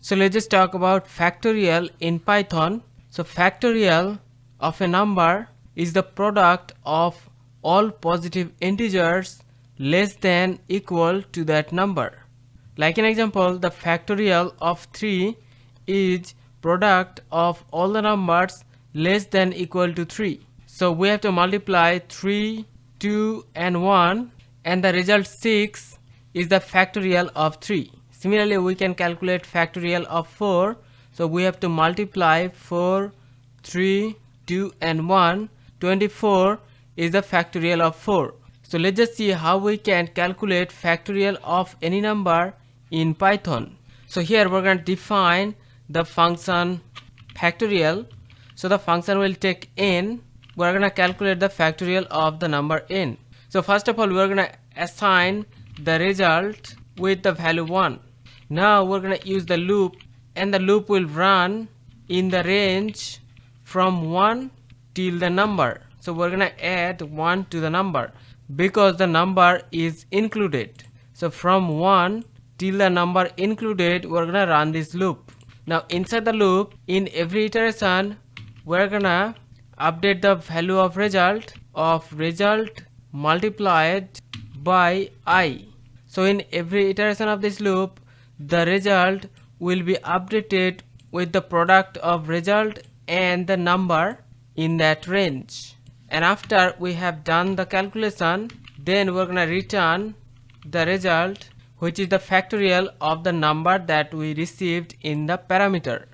So let's just talk about factorial in Python. So factorial of a number is the product of all positive integers less than equal to that number. Like an example, the factorial of 3 is product of all the numbers less than equal to 3. So we have to multiply 3, 2 and 1, and the result 6 is the factorial of 3. Similarly, we can calculate factorial of 4. So we have to multiply 4, 3, 2 and 1. 24 is the factorial of 4. So let's just see how we can calculate factorial of any number in Python. So here we're going to define the function factorial. So the function will take n. We're going to calculate the factorial of the number n. So first of all, we're going to assign the result with the value 1. Now we're going to use the loop, and the loop will run in the range from 1 till the number. So we're going to add 1 to the number because the number is included. So from 1 till the number included, we're going to run this loop. Now inside the loop, in every iteration, we're going to update the value of result multiplied by I. So in every iteration of this loop, the result will be updated with the product of result and the number in that range. And after we have done the calculation, then we're going to return the result, which is the factorial of the number that we received in the parameter.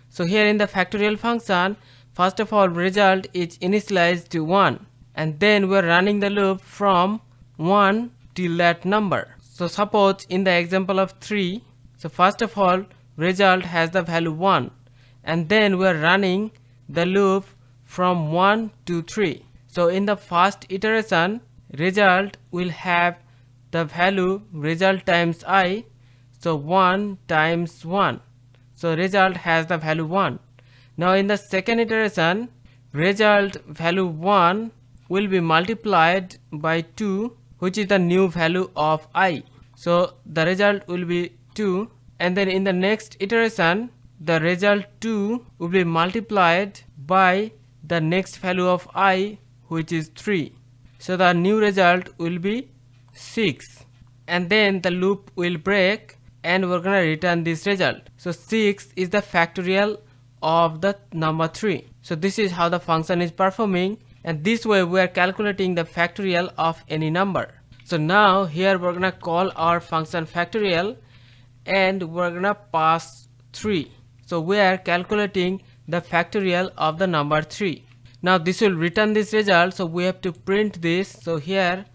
So here in the factorial function, first of all, result is initialized to 1, and then we're running the loop from 1 till that number. So suppose in the example of 3, so first of all, result has the value 1, and then we're running the loop from 1 to 3. So in the first iteration, result will have the value result times I, so 1 times 1. So result has the value 1. Now in the second iteration, result value 1 will be multiplied by 2, which is the new value of I. So the result will be 2, and then in the next iteration, the result 2 will be multiplied by the next value of I, which is 3. So the new result will be 6, and then the loop will break and we're gonna return this result. So 6 is the factorial of the number 3. So this is how the function is performing, and this way we are calculating the factorial of any number. So now here we're gonna call our function factorial, and we're gonna pass 3. So we are calculating the factorial of the number 3. Now this will return this result, so we have to print this. So here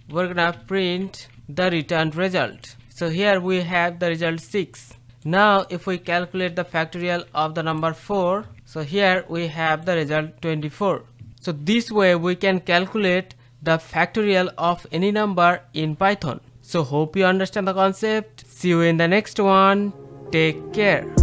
we're gonna print the returned result. So here we have the result 6. Now if we calculate the factorial of the number 4, so here we have the result 24. So this way we can calculate the factorial of any number in Python. So hope you understand the concept. See you in the next one. Take care.